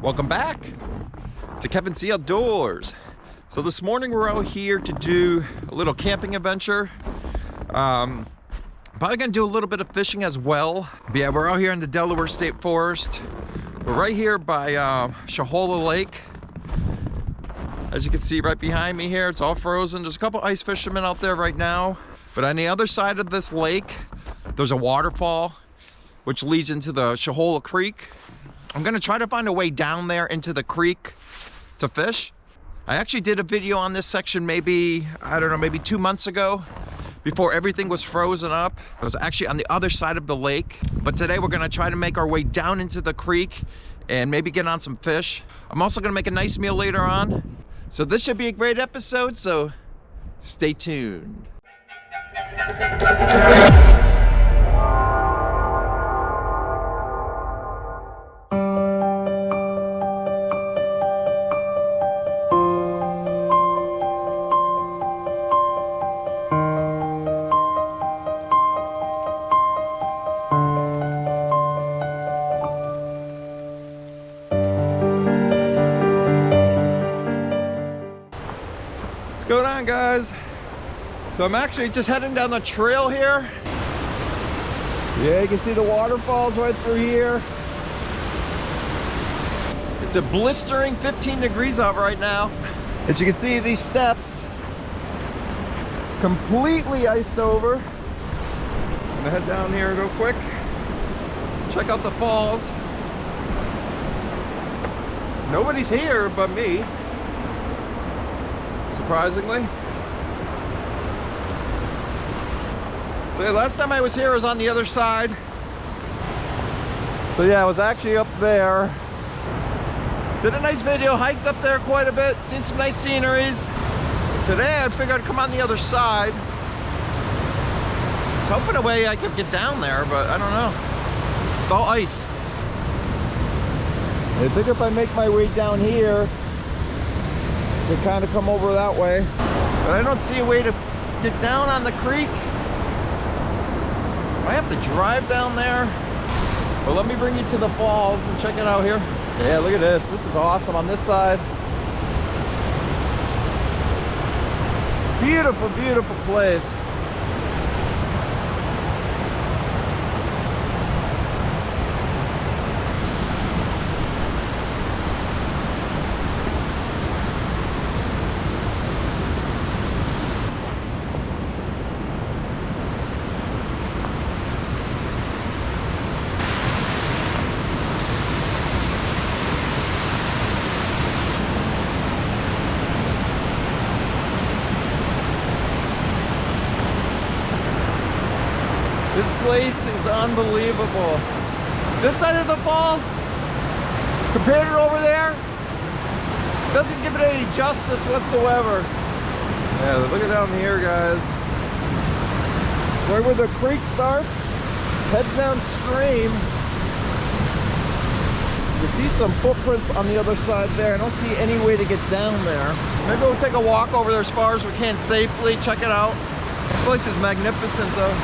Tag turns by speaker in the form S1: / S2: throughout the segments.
S1: Welcome back to Kevin C Outdoors. So this morning we're out here to do a little camping adventure. Probably gonna do a little bit of fishing as well. But yeah, we're out here in the Delaware State Forest. We're right here by Shahola Lake. As you can see right behind me here, it's all frozen. There's a couple ice fishermen out there right now. But on the other side of this lake, there's a waterfall which leads into the Shahola Creek. I'm gonna try to find a way down there into the creek to fish. I actually did a video on this section maybe, I don't know, maybe 2 months ago before everything was frozen up. It was actually on the other side of the lake. But today we're gonna try to make our way down into the creek and maybe get on some fish. I'm also gonna make a nice meal later on. So this should be a great episode, so stay tuned. What's going on, guys? So I'm actually just heading down the trail here. Yeah, you can see the waterfalls right through here. It's a blistering 15 degrees out right now. As you can see, these steps completely iced over. I'm gonna head down here real quick. Check out the falls. Nobody's here but me, surprisingly. So yeah, last time I was here was on the other side. So yeah, I was actually up there. Did a nice video, hiked up there quite a bit, seen some nice sceneries. Today I figured I'd come on the other side. I was hoping a way I could get down there, but I don't know. It's all ice. I think if I make my way down here, I can kind of come over that way. But I don't see a way to get down on the creek. I have to drive down there. But let me bring you to the falls and check it out here. Yeah, look at this. This is awesome on this side. Beautiful, beautiful place. This place is unbelievable. This side of the falls, compared to over there, doesn't give it any justice whatsoever. Yeah, look at down here, guys. Right where the creek starts, heads downstream. You see some footprints on the other side there. I don't see any way to get down there. Maybe we'll take a walk over there as far as we can safely, check it out. This place is magnificent though.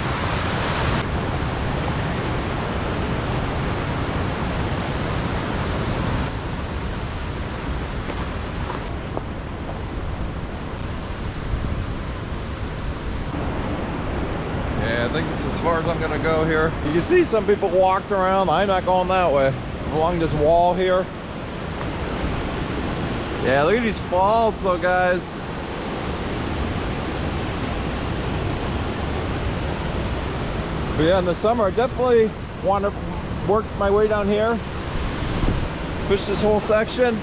S1: I think this is as far as I'm gonna go here. You can see some people walked around. I'm not going that way. Along this wall here. Yeah, look at these falls though, guys. But yeah, in the summer, I definitely want to work my way down here. Fish this whole section.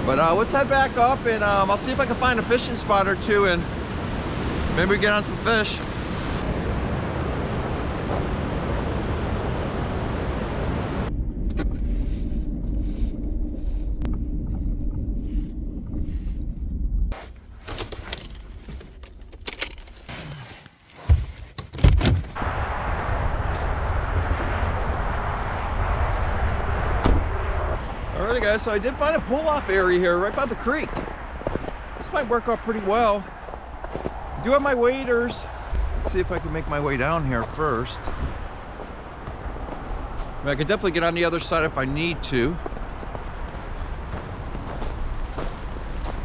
S1: But let's head back up and I'll see if I can find a fishing spot or two and maybe we get on some fish. Alrighty guys, so I did find a pull-off area here right by the creek. This might work out pretty well. I do have my waders. Let's see if I can make my way down here first. I could definitely get on the other side if I need to.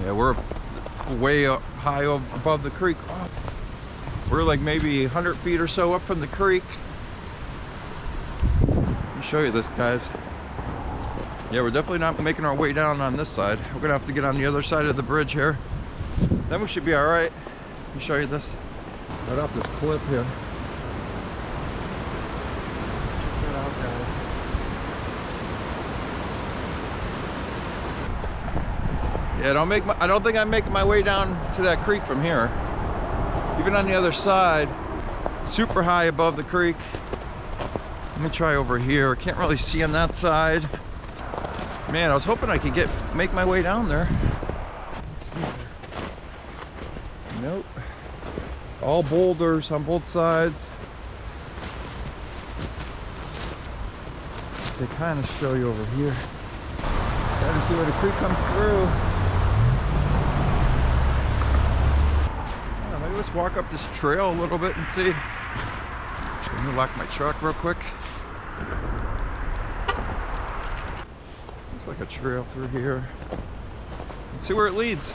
S1: Yeah, we're way up high above the creek. Oh, we're like maybe 100 feet or so up from the creek. Let me show you this, guys. Yeah, we're definitely not making our way down on this side. We're gonna have to get on the other side of the bridge here. Then we should be all right. Let me show you this. Right off this cliff here. Check that out, guys. Yeah, I don't think I'm making my way down to that creek from here. Even on the other side, super high above the creek. Let me try over here. Can't really see on that side. Man, I was hoping I could make my way down there. Let's see here. Nope. All boulders on both sides. They kind of show you over here. Gotta see where the creek comes through. Yeah, maybe let's walk up this trail a little bit and see. Let me lock my truck real quick. Looks like a trail through here. Let's see where it leads.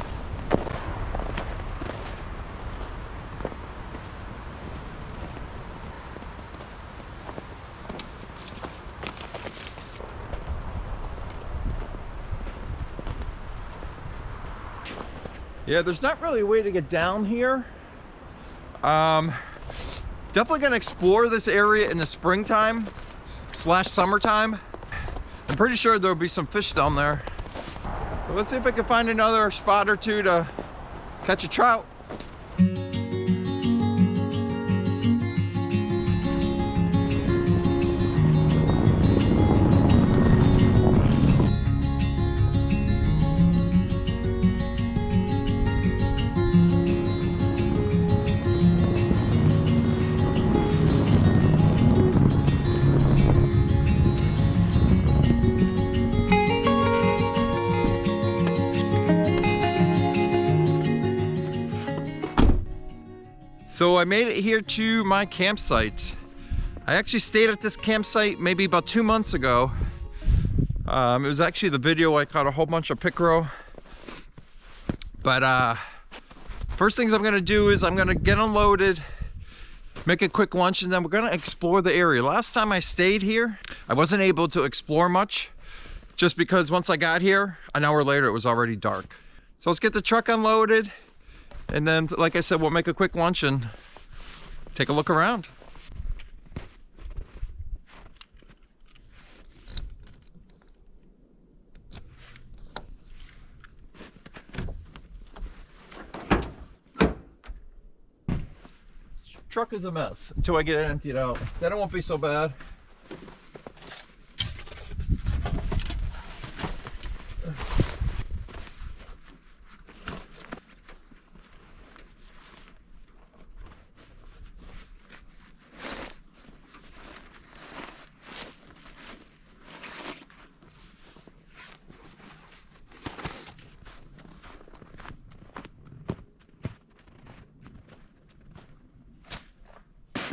S1: Yeah, there's not really a way to get down here. Definitely gonna explore this area in the springtime / summertime. I'm pretty sure there'll be some fish down there. But let's see if I can find another spot or two to catch a trout. So I made it here to my campsite. I actually stayed at this campsite maybe about 2 months ago. It was actually the video I caught a whole bunch of pickerel. But first things I'm gonna do is I'm gonna get unloaded, make a quick lunch, and then we're gonna explore the area. Last time I stayed here, I wasn't able to explore much just because once I got here, an hour later it was already dark. So let's get the truck unloaded. And then, like I said, we'll make a quick lunch and take a look around. Truck is a mess until I get it emptied out. Then it won't be so bad.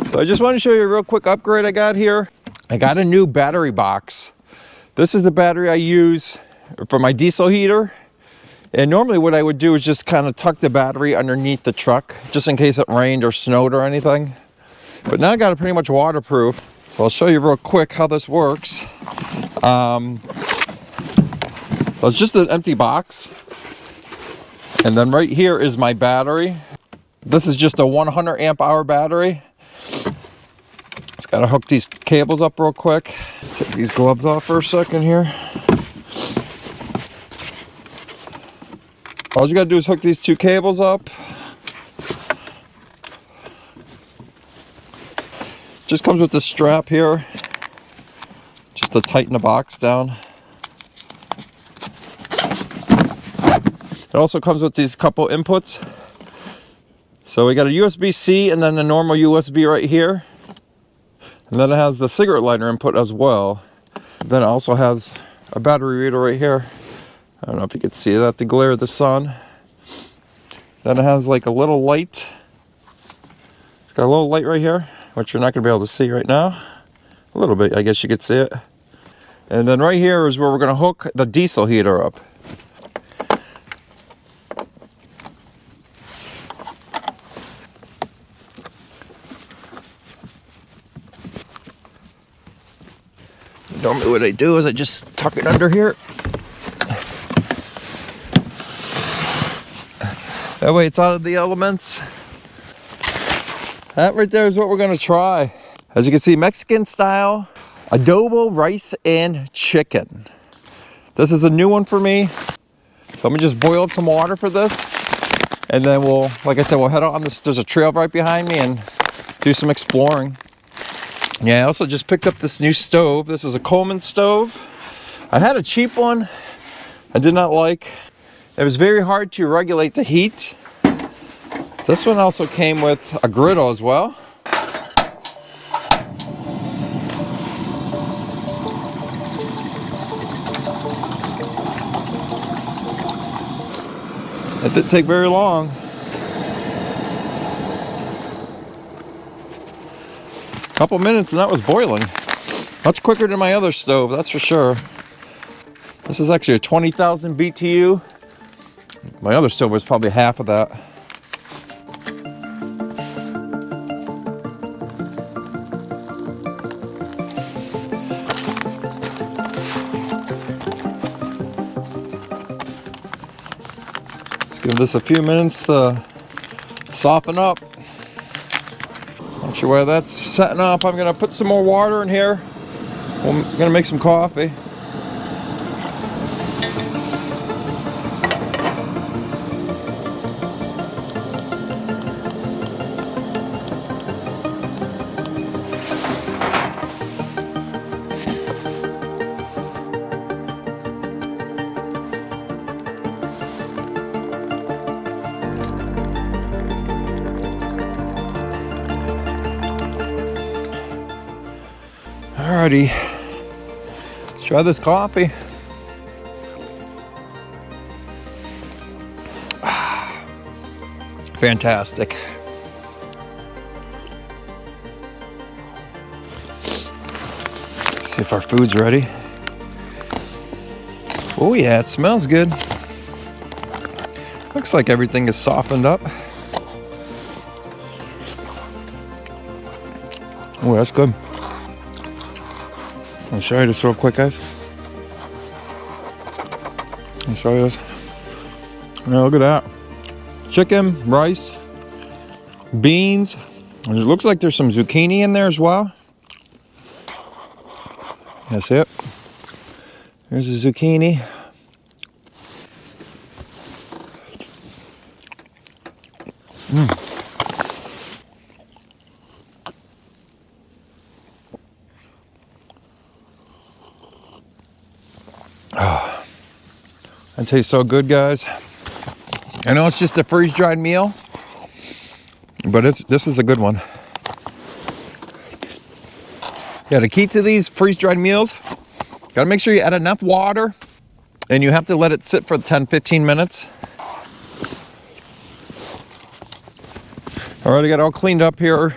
S1: So I just want to show you a real quick upgrade I got here. I got a new battery box. This is the battery I use for my diesel heater. And normally what I would do is just kind of tuck the battery underneath the truck, just in case it rained or snowed or anything. But now I got it pretty much waterproof. So I'll show you real quick how this works. Well, it's just an empty box. And then right here is my battery. This is just a 100 amp hour battery. Just gotta hook these cables up real quick. Let's take these gloves off for a second here. All you gotta do is hook these two cables up. Just comes with this strap here, just to tighten the box down. It also comes with these couple inputs. So we got a USB-C and then the normal USB right here. And then it has the cigarette lighter input as well. Then it also has a battery reader right here. I don't know if you can see that, the glare of the sun. Then it has like a little light. It's got a little light right here, which you're not gonna be able to see right now. A little bit, I guess you could see it. And then right here is where we're gonna hook the diesel heater up. Normally what I do is I just tuck it under here. That way it's out of the elements. That right there is what we're gonna try. As you can see, Mexican style adobo rice and chicken. This is a new one for me. So I'm gonna just boil up some water for this. And then we'll, like I said, we'll head out on this. There's a trail right behind me and do some exploring. Yeah, I also just picked up this new stove. This is a Coleman stove. I had a cheap one I did not like. It was very hard to regulate the heat. This one also came with a griddle as well. It didn't take very long. Couple minutes and that was boiling. Much quicker than my other stove, that's for sure. This is actually a 20,000 BTU. My other stove was probably half of that. Let's give this a few minutes to soften up. Not sure why that's setting up. I'm gonna put some more water in here. I'm gonna make some coffee. Alrighty, let's try this coffee. Fantastic. Let's see if our food's ready. Oh yeah, it smells good. Looks like everything is softened up. Oh, that's good. I'll show you this real quick, guys. I'll show you this. Now look at that. Chicken, rice, beans. And it looks like there's some zucchini in there as well. That's it. There's the zucchini. Oh, that tastes so good, guys. I know it's just a freeze-dried meal, but this is a good one. Yeah, the key to these freeze-dried meals, gotta make sure you add enough water, and you have to let it sit for 10-15 minutes. All right, I got it all cleaned up here.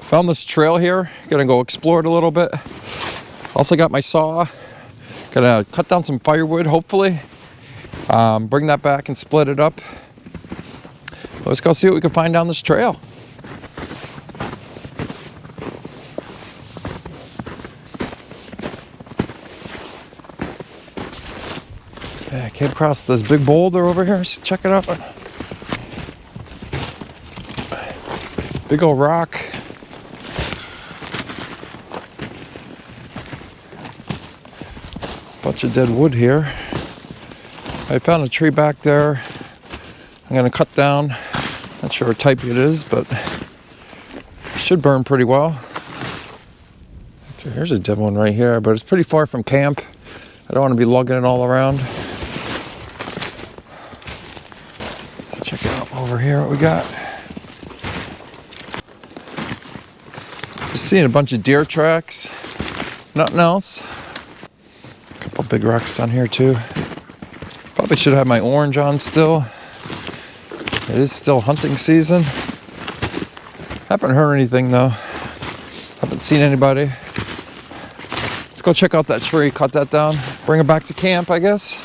S1: Found this trail here. Gonna go explore it a little bit. Also got my saw. Gonna cut down some firewood, hopefully. Bring that back and split it up. Let's go see what we can find down this trail. Yeah, I came across this big boulder over here. Let's check it out. Big old rock. Bunch of dead wood here. I found a tree back there. I'm gonna cut down. Not sure what type it is, but it should burn pretty well. Okay, here's a dead one right here, but it's pretty far from camp. I don't want to be lugging it all around. Let's check it out over here, what we got. Just seeing a bunch of deer tracks. Nothing else. A couple big rocks down here too. Probably should have my orange on still. It is still hunting season. Haven't heard anything though. Haven't seen anybody. Let's go check out that tree, cut that down, bring it back to camp, I guess.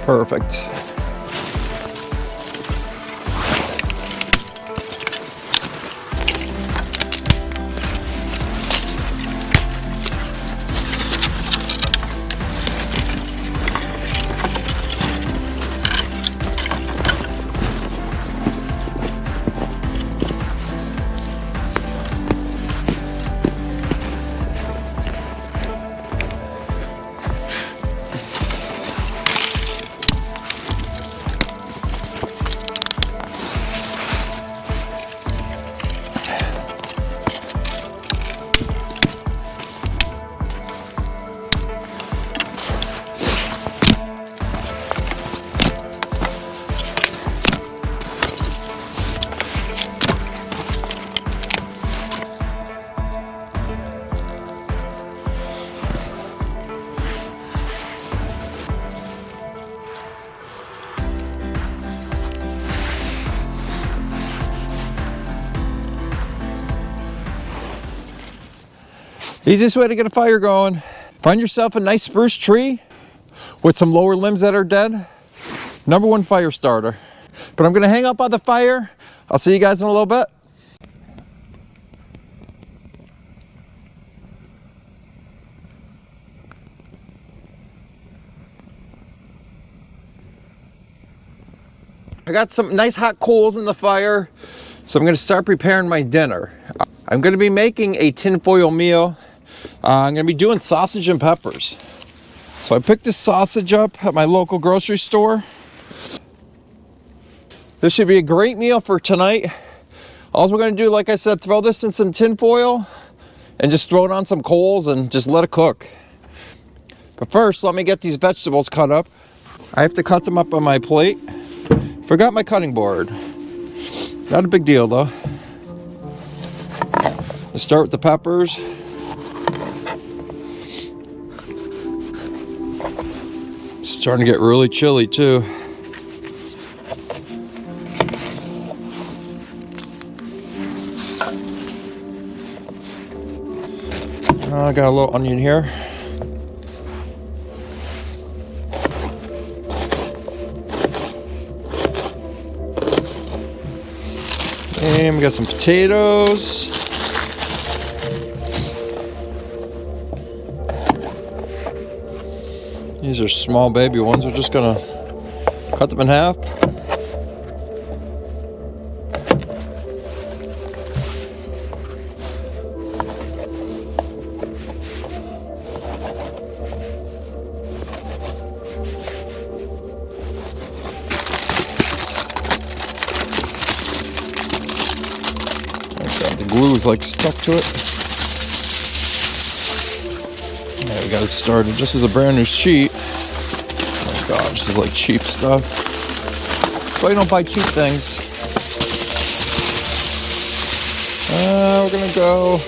S1: Perfect. Easiest way to get a fire going. Find yourself a nice spruce tree with some lower limbs that are dead. #1 fire starter. But I'm gonna hang up on the fire. I'll see you guys in a little bit. I got some nice hot coals in the fire, so I'm gonna start preparing my dinner. I'm gonna be making a tinfoil meal. I'm gonna be doing sausage and peppers. So I picked this sausage up at my local grocery store. This should be a great meal for tonight. All we're gonna do, like I said, throw this in some tinfoil and just throw it on some coals and just let it cook. But first, let me get these vegetables cut up. I have to cut them up on my plate. Forgot my cutting board. Not a big deal though. Let's start with the peppers. It's starting to get really chilly too. I got a little onion here. And we got some potatoes. These are small baby ones. We're just gonna cut them in half. The glue is like stuck to it. Yeah, we got it started just as a brand new sheet. Oh my gosh, this is like cheap stuff. That's why you don't buy cheap things. We're gonna go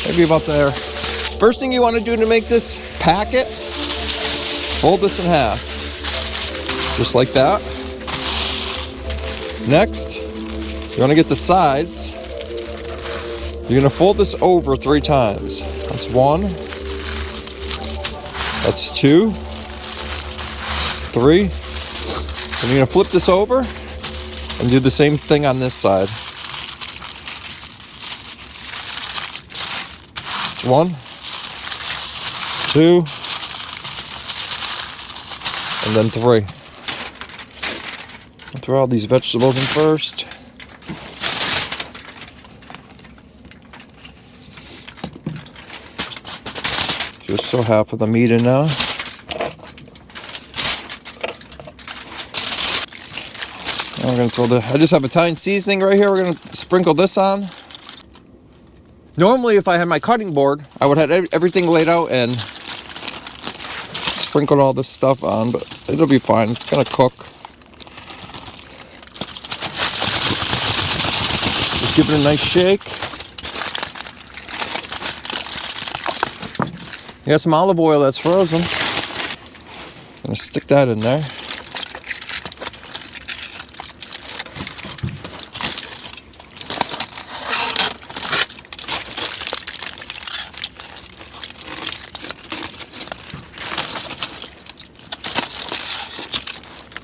S1: maybe about there. First thing you want to do to make this packet, fold this in half. Just like that. Next, you want to get the sides. You're gonna fold this over 3 times. That's 1. That's 2. 3. And you're gonna flip this over and do the same thing on this side. It's 1, 2, and then 3. I'll throw all these vegetables in first. Just so half of the meat in now. Now we're gonna throw I just have Italian seasoning right here. We're gonna sprinkle this on. Normally, if I had my cutting board, I would have everything laid out and sprinkled all this stuff on, but it'll be fine. It's gonna cook. Just give it a nice shake. You got some olive oil that's frozen. I'm gonna stick that in there.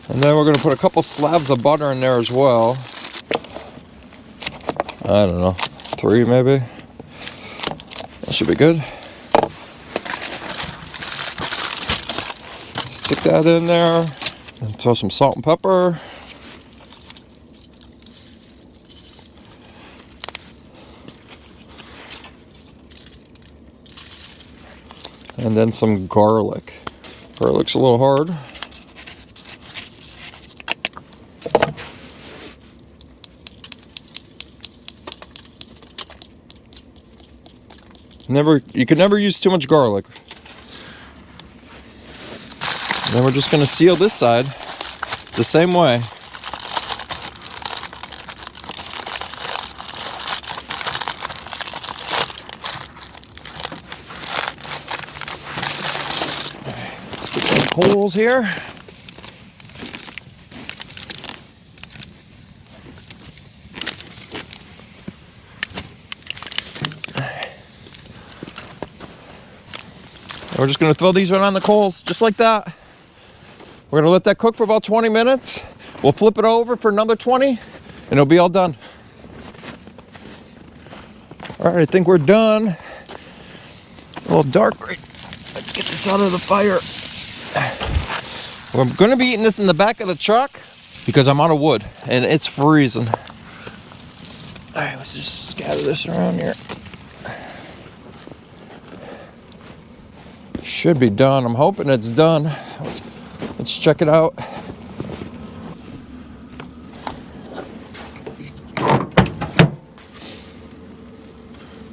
S1: And then we're gonna put a couple slabs of butter in there as well. I don't know, 3 maybe. That should be good. Stick that in there and throw some salt and pepper. And then some garlic. Garlic's a little hard. You can never use too much garlic. Then we're just gonna seal this side the same way. Let's get some holes here. And we're just gonna throw these right on the coals, just like that. We're gonna let that cook for about 20 minutes. We'll flip it over for another 20, and it'll be all done. All right, I think we're done. A little dark, right? Let's get this out of the fire. We're gonna be eating this in the back of the truck because I'm out of wood, and it's freezing. All right, let's just scatter this around here. Should be done. I'm hoping it's done. Let's check it out.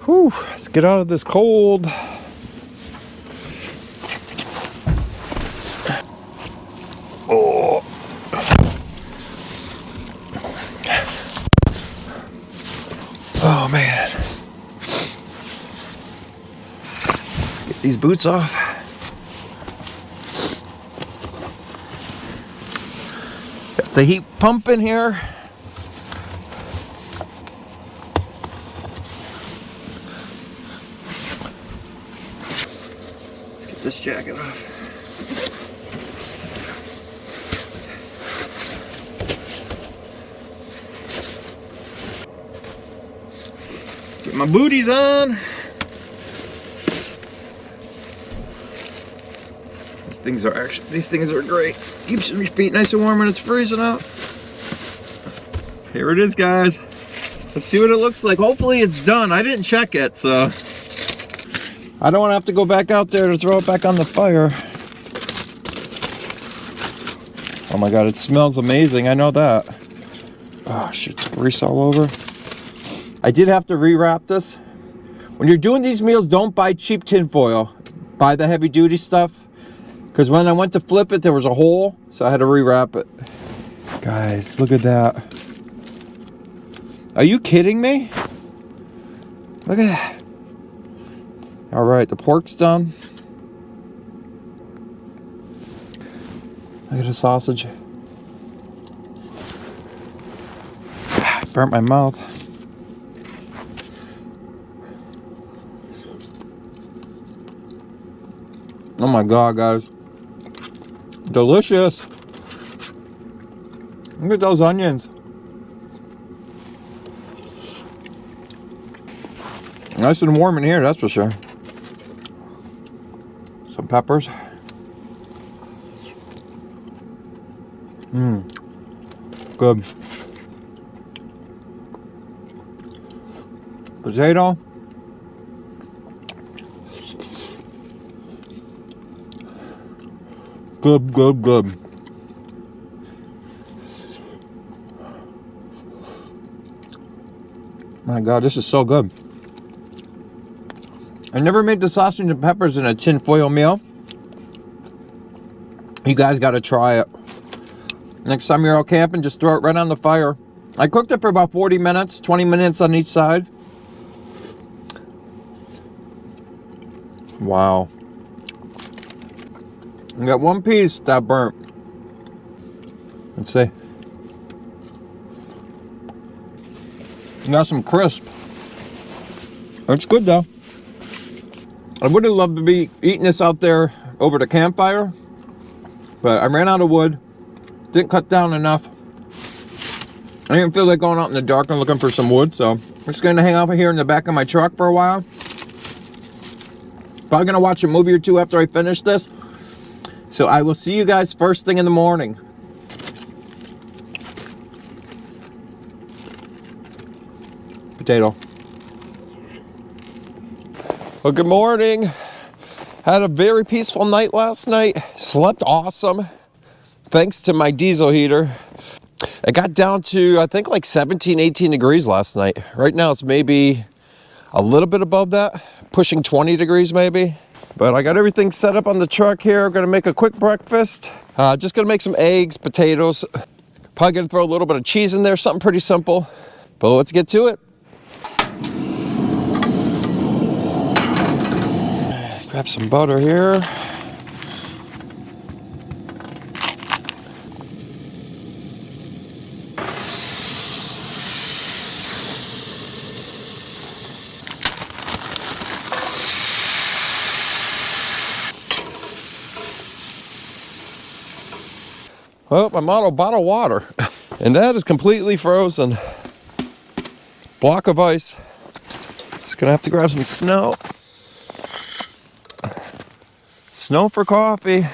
S1: Whew, let's get out of this cold. Oh. Oh man. Get these boots off. Got the heat pumping here. Let's get this jacket off. Get my booties on. These things are great. Keeps your feet nice and warm when it's freezing out. Here it is, guys. Let's see what it looks like. Hopefully it's done. I didn't check it, so I don't want to have to go back out there to throw it back on the fire. Oh my God, it smells amazing. I know that. Oh shit, grease all over. I did have to rewrap this. When you're doing these meals, don't buy cheap tin foil. Buy the heavy duty stuff. Because when I went to flip it, there was a hole, so I had to rewrap it. Guys, look at that. Are you kidding me? Look at that. All right, the pork's done. Look at the sausage. Burnt my mouth. Oh my God, guys. Delicious. Look at those onions. Nice and warm in here, that's for sure. Some peppers. Good. Potato. Good, good, good. My God, this is so good. I never made the sausage and peppers in a tin foil meal. You guys got to try it. Next time you're out camping, just throw it right on the fire. I cooked it for about 40 minutes, 20 minutes on each side. Wow. I got one piece that burnt. Let's see. You got some crisp. It's good though. I would have loved to be eating this out there over the campfire, but I ran out of wood. Didn't cut down enough. I didn't feel like going out in the dark and looking for some wood, so I'm just gonna hang out here in the back of my truck for a while. Probably gonna watch a movie or two after I finish this. So I will see you guys first thing in the morning. Potato. Well, good morning. Had a very peaceful night last night. Slept awesome. Thanks to my diesel heater. It got down to, I think, like 17, 18 degrees last night. Right now it's maybe a little bit above that, pushing 20 degrees maybe. But I got everything set up on the truck here. I'm gonna make a quick breakfast. Just gonna make some eggs, potatoes. Probably gonna throw a little bit of cheese in there, something pretty simple. But let's get to it. Grab some butter here. Well, I'm out of bottled water, and that is completely frozen. Block of ice. Just gonna have to grab some snow. Snow for coffee.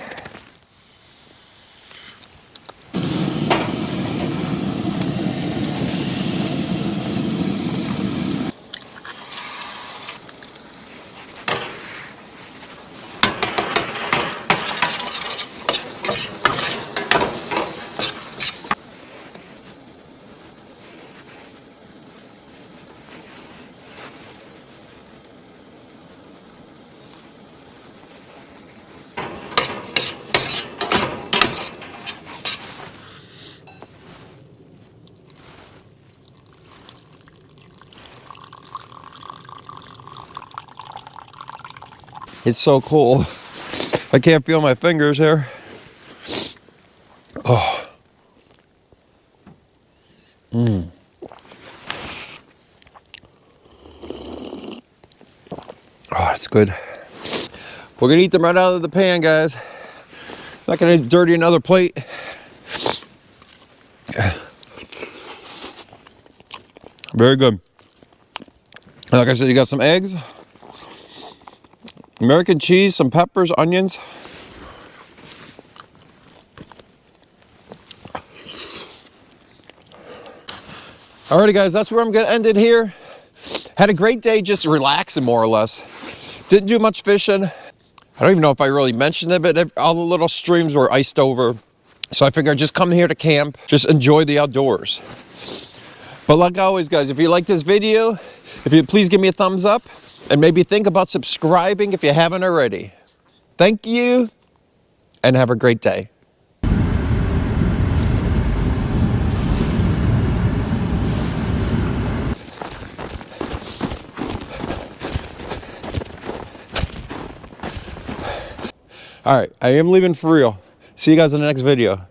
S1: It's so cold. I can't feel my fingers here. Oh. Oh, it's good. We're gonna eat them right out of the pan, guys. Not gonna dirty another plate. Very good. Like I said, you got some eggs, American cheese, some peppers, onions. Alrighty guys, that's where I'm gonna end it here. Had a great day just relaxing more or less. Didn't do much fishing. I don't even know if I really mentioned it, but all the little streams were iced over. So I figured I'd just come here to camp, just enjoy the outdoors. But like always, guys, if you like this video, if you please give me a thumbs up and maybe think about subscribing if you haven't already. Thank you and have a great day. All right, I am leaving for real. See you guys in the next video.